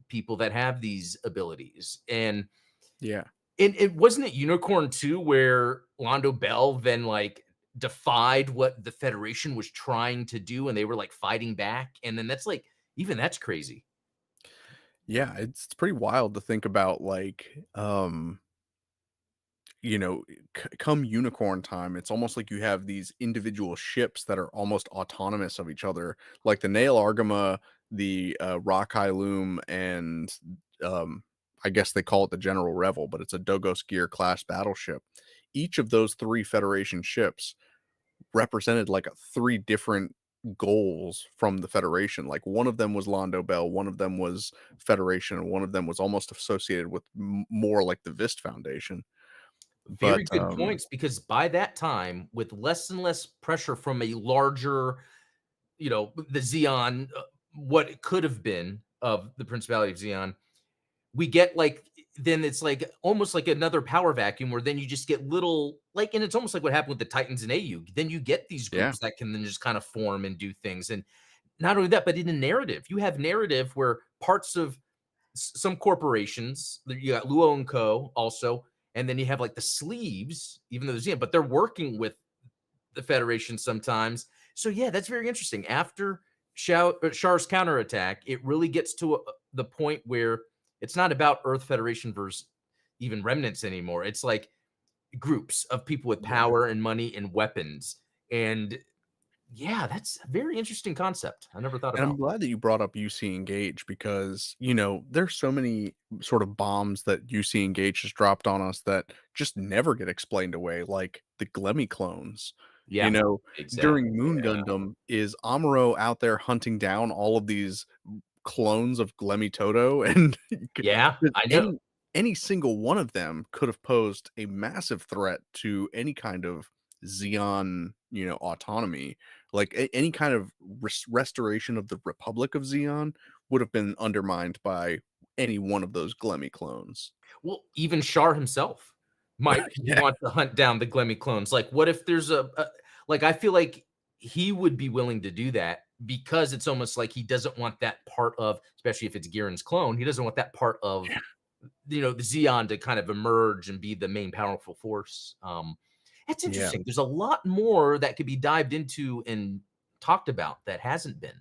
people that have these abilities. Yeah. And it wasn't it Unicorn 2 where Londo Bell then, like, defied what the Federation was trying to do, and they were, like, fighting back, and then that's, like even that's crazy. Yeah, it's pretty wild to think about, like, you know, come unicorn time, it's almost like you have these individual ships that are almost autonomous of each other, like the Nail Argama, the Rockeye Loom, and I guess they call it the General Revel, but it's a Dogos Gear class battleship. Each of those three Federation ships represented like three different goals from the Federation. Like one of them was Londo Bell, one of them was Federation, and one of them was almost associated with more like the Vist Foundation. Very But, good points because by that time, with less and less pressure from a larger, the Xeon, what it could have been of the Principality of Xeon, we get like then it's like almost like another power vacuum where then you just get little like and it's almost like what happened with the Titans and AU. Then you get these yeah, groups that can then just kind of form and do things. And not only that, but in a narrative, you have narrative where parts of some corporations, you got Luo and Co. also, and then you have like the sleeves, even though there's but they're working with the Federation sometimes. So yeah, that's very interesting. After Char's counterattack, it really gets to the point where it's not about Earth Federation versus even remnants anymore. It's like groups of people with yeah. power and money and weapons. And yeah, that's a very interesting concept. I never thought And I'm about. glad that you brought up UC Engage because, there's so many sort of bombs that UC Engage has dropped on us that just never get explained away, like the Glemmy clones. You Yeah, know, exactly. during Moon Gundam, is Amuro out there hunting down all of these clones of Glemmy Toto? And Yeah, 'cause I know. any single one of them could have posed a massive threat to any kind of Xeon, autonomy. Like any kind of restoration of the Republic of Xeon would have been undermined by any one of those Glemmy clones. Well, even Char himself might Yeah, want to hunt down the Glemmy clones. Like, what if there's like, I feel like he would be willing to do that because it's almost like he doesn't want that part of, especially if it's Girin's clone, he doesn't want that part of, the Xeon to kind of emerge and be the main powerful force. That's yeah. interesting. There's a lot more that could be dived into and talked about that hasn't been.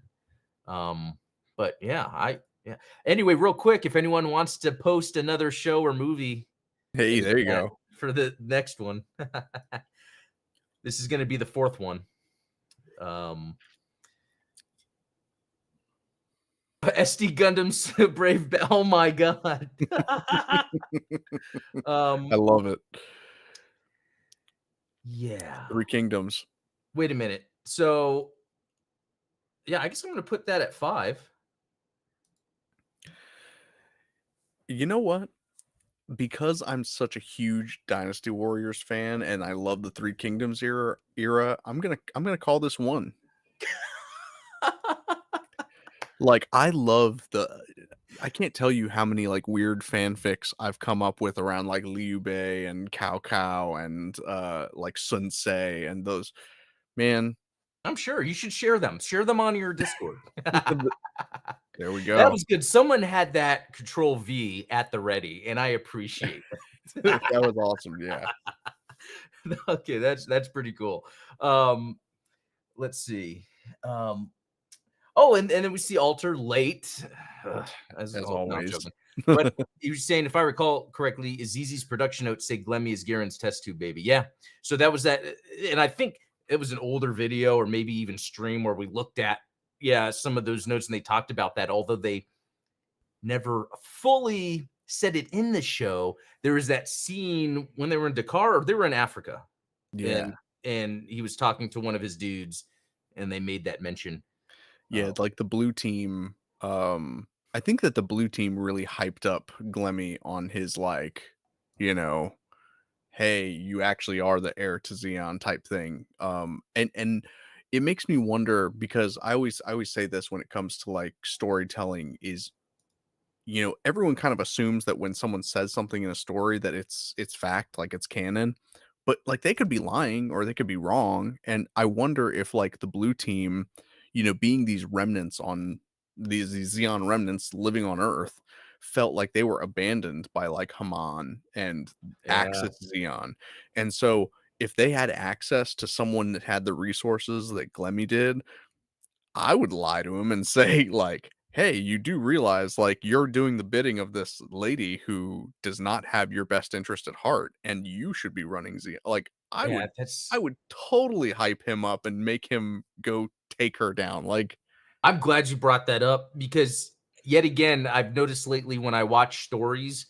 But yeah, yeah. Anyway, real quick, if anyone wants to post another show or movie in Hey, the there you chat go. for the next one, this is going to be the fourth one. Um, SD Gundam's Brave. Oh my god. I um, love it. yeah. Three Kingdoms. Wait a minute. So yeah, I guess I'm going to put that at 5. You know what? Because I'm such a huge Dynasty Warriors fan and I love the Three Kingdoms era, I'm gonna call this one. Like, I can't tell you how many, like, weird fanfics I've come up with around, like, Liu Bei and Cao Cao and, like, Sun Ce and those man, I'm sure you should share them. Share them on your Discord. there we That go. was good. Someone had that control V at the ready, and I appreciate That that. was awesome, yeah. Okay, that's pretty cool. Um, let's see. Um, oh, and then we see Alter late. As As oh no, I'm always. joking. But he was saying, if I recall correctly, Azizi's production notes say Glemmy is Garen's test tube baby. Yeah. So that was that, and I think it was an older video or maybe even stream where we looked at some of those notes and they talked about that, although they never fully said it in the show. There was that scene when they were in Dakar or they were in Africa, Yeah. and he was talking to one of his dudes, and they made that mention. Yeah, like, the blue team, I think that the blue team really hyped up Glemmy on his, like, you know hey, you actually are the heir to Xeon type thing. And it makes me wonder because I always say this when it comes to like storytelling is everyone kind of assumes that when someone says something in a story that it's fact, like it's canon, but like they could be lying or they could be wrong. And I wonder if like the blue team, being these remnants on these Xeon remnants living on Earth felt like they were abandoned by like Haman and Yeah. Axis Xeon. And so if they had access to someone that had the resources that Glemmy did, I would lie to him and say, like, "Hey, you do realize, like, you're doing the bidding of this lady who does not have your best interest at heart, and you should be running Z." Like, Yeah, I that's would totally hype him up and make him go take her down. Like, I'm glad you brought that up because yet again, I've noticed lately when I watch stories,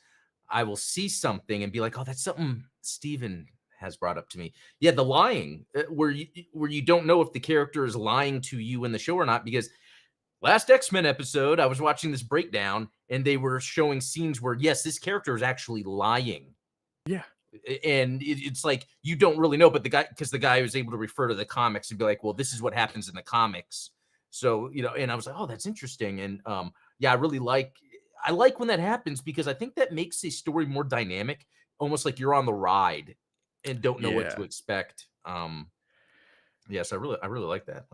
I will see something and be like, "Oh, that's something Steven has brought up to me." Yeah, the lying, where you don't know if the character is lying to you in the show or not because last X-Men episode, I was watching this breakdown and they were showing scenes where yes, this character is actually lying. yeah, And it's like you don't really know, but the guy was able to refer to the comics and be like, "Well, this is what happens in the comics." So and I was like, "Oh, that's interesting." And yeah, I like when that happens because I think that makes a story more dynamic, almost like you're on the ride and don't know what yeah. to expect. Yes, I really like that.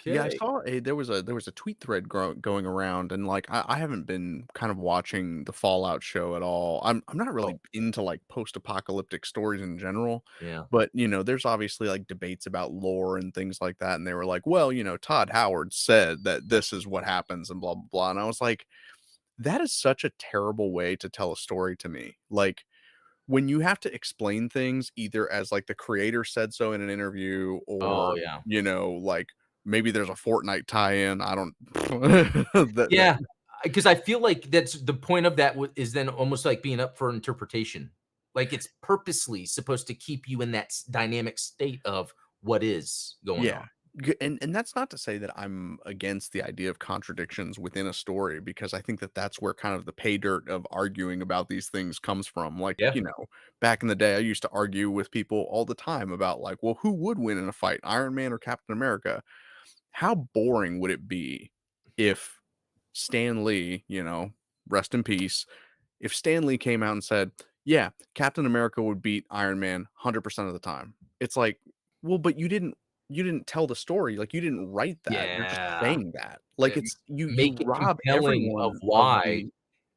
Yeah, I Okay, saw there was a tweet thread going around, and like I haven't been kind of watching the Fallout show at all. I'm not oh really into like post-apocalyptic stories in general, yeah, but there's obviously like debates about lore and things like that, and they were like, well, Todd Howard said that this is what happens and blah blah blah, and I was like, that is such a terrible way to tell a story to me. Like when you have to explain things either as like the creator said so in an interview oh or, yeah. like maybe there's a Fortnite tie-in. I don't that Yeah, because I feel like that's the point of that is then almost like being up for interpretation. Like it's purposely supposed to keep you in that dynamic state of what is going yeah. on. And that's not to say that I'm against the idea of contradictions within a story because I think that that's where kind of the pay dirt of arguing about these things comes from. Like, Yeah, back in the day I used to argue with people all the time about like, well, who would win in a fight, Iron Man or Captain America? How boring would it be if Stan Lee, rest in peace, if Stan Lee came out and said, "Yeah, Captain America would beat Iron Man 100% of the time." It's like, "Well, but you didn't tell the story, like, you didn't write that, you're just yeah. saying that." Like, it's you Make it rob compelling of everyone of why,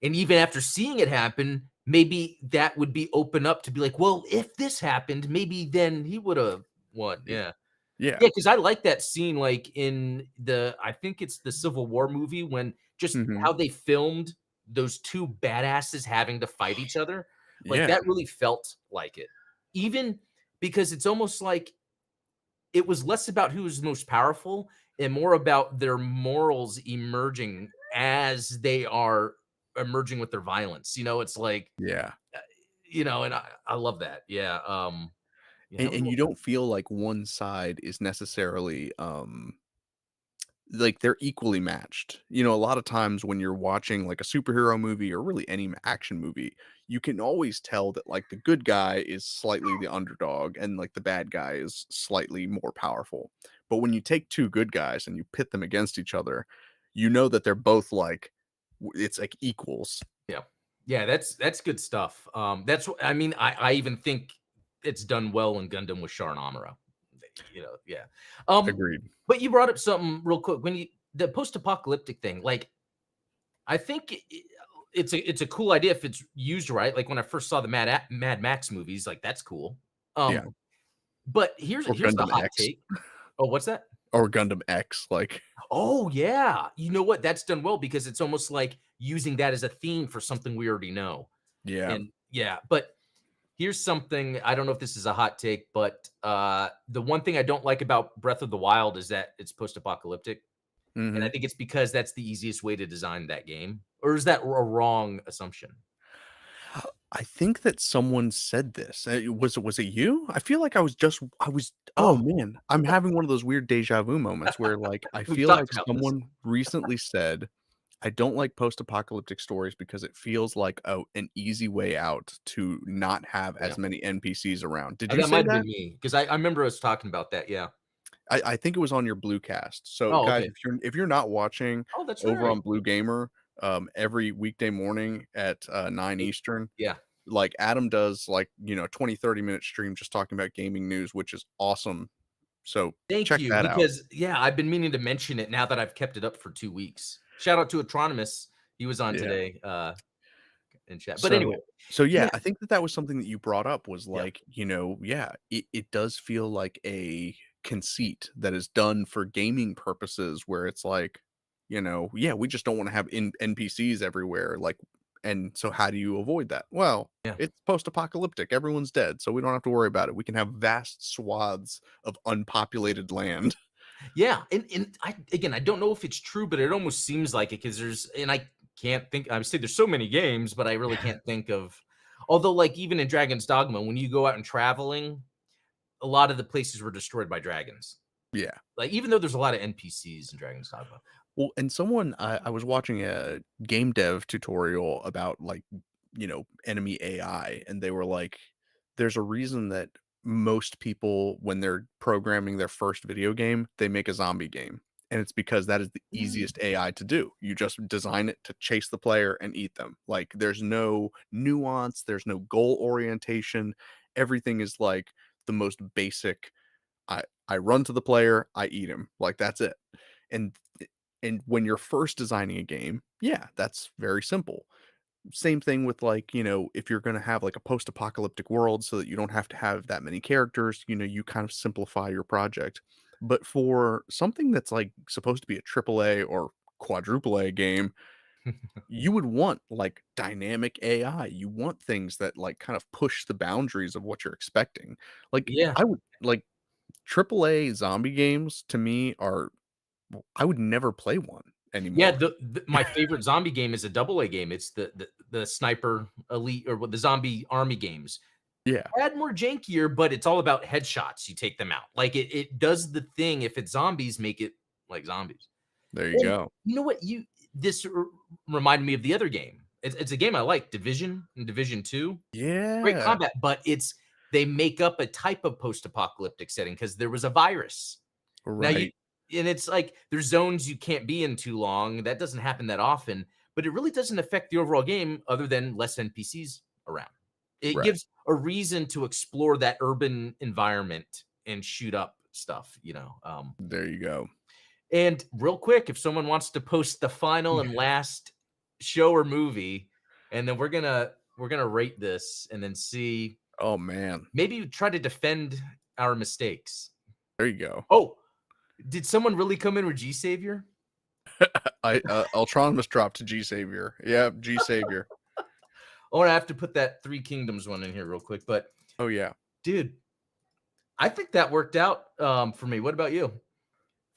the and even after seeing it happen, maybe that would be open up to be like, well, if this happened, maybe then he would have won. yeah, Yeah. yeah, Yeah, because I like that scene, like, in I think it's the Civil War movie when just mhm, how they filmed those 2 badasses having to fight each other, like, yeah, that really felt like it. Even because it's almost like it was less about who was most powerful and more about their morals emerging as they are emerging with their violence, it's like, yeah, uh, and I love that. Yeah, yeah, that was and you don't feel like one side is necessarily, like they're equally matched. A lot of times when you're watching like a superhero movie or really any action movie, you can always tell that like the good guy is slightly the underdog and like the bad guy is slightly more powerful. But when you take two good guys and you pit them against each other, you know that they're both like it's like equals. Yeah. Yeah, that's good stuff. That's what I mean, I even think it's done well in Gundam with Char and Amuro. Yeah. Um, Agreed. but you brought up something real quick when you the post-apocalyptic thing, like, I think it's a cool idea if it's used right. Like when I first saw the Mad Max movies, like that's cool. Yeah. Um, but Or here's the Gundam hot X take. Oh, what's that? or Gundam X. Like, Oh, yeah. You know what? That's done well because it's almost like using that as a theme for something we already know. yeah. And yeah, but here's something, I don't know if this is a hot take, but the one thing I don't like about Breath of the Wild is that it's post-apocalyptic, and I Hmm. think it's because that's the easiest way to design that game. Or is that a wrong assumption? I think that someone said this. Was it you? I feel like I was oh Oh, man, I'm having one of those weird deja vu moments where like I we've feel like talked about this. someone recently said, "I don't like post-apocalyptic stories because it feels like an easy way out to not have Yeah. as many NPCs around." Did you That say might have that? been me because I remember us talking about that, yeah. I think it was on your Blue Cast. So Oh, guys, okay. if you're not watching Oh, that's over right. on Blue Gamer, every weekday morning at 9 Eight Eastern, yeah. like Adam does like 20-30 minute stream just talking about gaming news, which is awesome. So Thank check you, that out. because yeah, I've been meaning to mention it now that I've kept it up for 2 weeks. Shout out to Atronomous. He was on Yeah. today, in chat. But anyway, So yeah, yeah, I think that that was something that you brought up was yeah. like, yeah, it does feel like a conceit that is done for gaming purposes where it's like, yeah, we just don't want to have NPCs everywhere. Like, and so how do you avoid that? Well, Yeah. it's post-apocalyptic. Everyone's dead, so we don't have to worry about it. We can have vast swaths of unpopulated land. Yeah, and I again, I don't know if it's true, but it almost seems like it because there's and I can't think. I would say there's so many games, but I really can't think of. Although, like even in Dragon's Dogma, when you go out and traveling, a lot of the places were destroyed by dragons. Yeah. Like even though there's a lot of NPCs in Dragon's Dogma. Well, and someone I was watching a game dev tutorial about like, enemy AI, and they were like, there's a reason that most people, when they're programming their first video game, they make a zombie game. And it's because that is the Mm. easiest AI to do. You just design it to chase the player and eat them. Like there's no nuance, there's no goal orientation. Everything is like the most basic. I run to the player, I eat him. Like that's it. And and when you're first designing a game, yeah, that's very simple. Same thing with like, if you're going to have like a post-apocalyptic world so that you don't have to have that many characters, you kind of simplify your project. But for something that's like supposed to be a triple A or quadruple A game, you would want like dynamic AI. You want things that like kind of push the boundaries of what you're expecting. Like Yeah, I would like triple A zombie games to me are I would never play one yeah. anymore. My favorite zombie game is a double A game. It's the Sniper Elite or what the Zombie Army games. Yeah, Add more jankier, but it's all about headshots. You take them out. Like it does the thing. If it's zombies, make it like zombies. there you And go. you know what? Reminded me of the other game. It's a game I like, Division and Division 2. Great Yeah, combat, but they make up a type of post-apocalyptic setting because there was a virus. Now you right, and it's like there's zones you can't be in too long. That doesn't happen that often, but it really doesn't affect the overall game other than less NPCs around. It right. gives a reason to explore that urban environment and shoot up stuff. There you go. And real quick, if someone wants to post the final and last show or movie, and then we're gonna rate this and then see Oh, man. maybe try to defend our mistakes. There you go. Oh, did someone really come in with G Savior? Ultronus dropped to G Savior. Yeah, G Savior. Oh, and I have to put that Three Kingdoms one in here real quick. But Oh, yeah. dude, I think that worked out for me. What about you?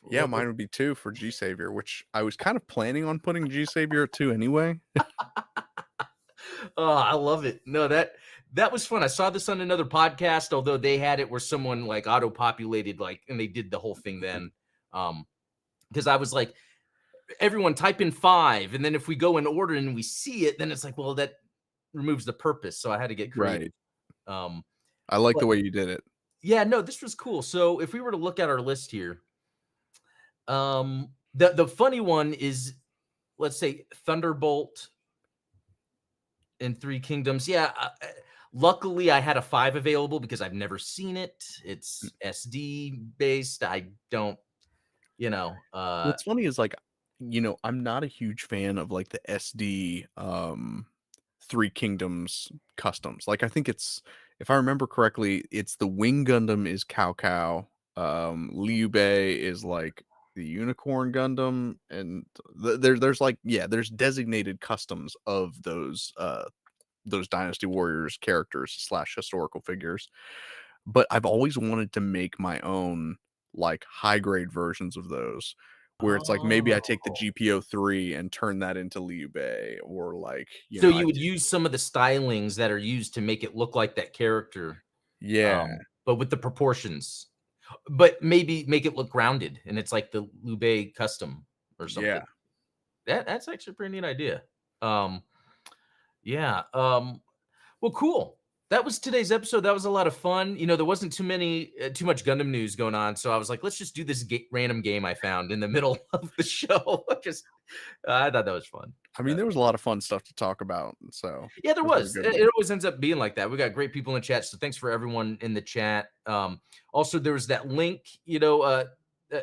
Yeah, What- mine would be 2 for G Savior, which I was kind of planning on putting G Savior at 2 anyway. Oh, I love it. No, that was fun. I saw this on another podcast, although they had it where someone like auto-populated, like, and they did the whole thing then. Because I was like, everyone type in 5, and then if we go in order and we see it, then it's like, well, that removes the purpose. So I had to get creative. Right. Um, I like but the way you did it. yeah, no, this was cool. So if we were to look at our list here, the funny one is, let's say Thunderbolt and Three Kingdoms. Yeah, luckily I had a 5 available because I've never seen it. It's SD based. I don't, you know, What's funny is, like, I'm not a huge fan of, like, the SD, Three Kingdoms customs. Like, I think it's if I remember correctly, it's the Wing Gundam is Cao Cao, Liu Bei is, like, the Unicorn Gundam, and there's, like yeah, there's designated customs of those Dynasty Warriors characters slash historical figures. But I've always wanted to make my own like high grade versions of those where it's like maybe I take the oh. GPO3 and turn that into Liu Bei or like, So I you would use some of the stylings that are used to make it look like that character, yeah, but with the proportions. But maybe make it look grounded, and it's like the Lube custom or something. yeah. That's actually a pretty neat idea. Yeah. Well, cool. that was today's episode. That was a lot of fun. There wasn't too much Gundam news going on, so I was like, let's just do this random game I found in the middle of the show. Just I thought that was fun. I mean, there was a lot of fun stuff to talk about, so Yeah, there this was a was. good It one. always ends up being like that. We got great people in chat, so thanks for everyone in the chat. Also, there was that link, that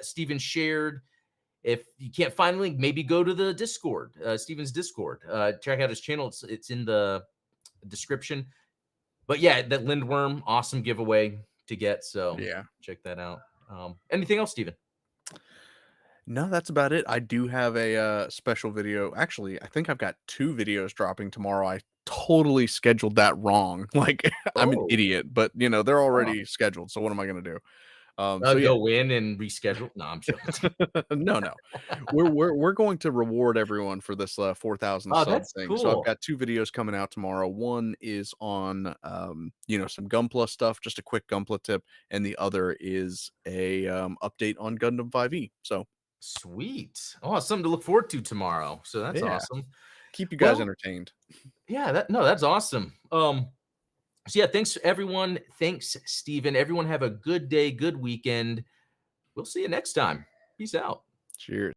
Steven shared. If you can't find the link, maybe go to the Discord, Steven's Discord. Check out his channel. It's in the description. But yeah, that Lindworm, awesome giveaway to get. So Yeah. check that out. Anything else, Steven? No, that's about it. I do have a, special video. Actually, I think I've got 2 videos dropping tomorrow. I totally scheduled that wrong. Like, I'm an Oh, idiot, but, they're oh. already scheduled, so what am I gonna do? So yeah. Go in and reschedule. No, I'm joking. No, no. We're going to reward everyone for this, 4,000 Oh, sub that's thing. So I've cool. got 2 videos coming out tomorrow. One is on, some Gunpla stuff, just a quick Gunpla tip, and the other is a, update on Gundam 5e. So, Sweet. Oh, something to look forward to tomorrow. So that's yeah, awesome. keep you guys Well, entertained. yeah, that's awesome. So yeah, thanks everyone. Thanks, Steven. Everyone have a good day, good weekend. We'll see you next time. Peace out. Cheers.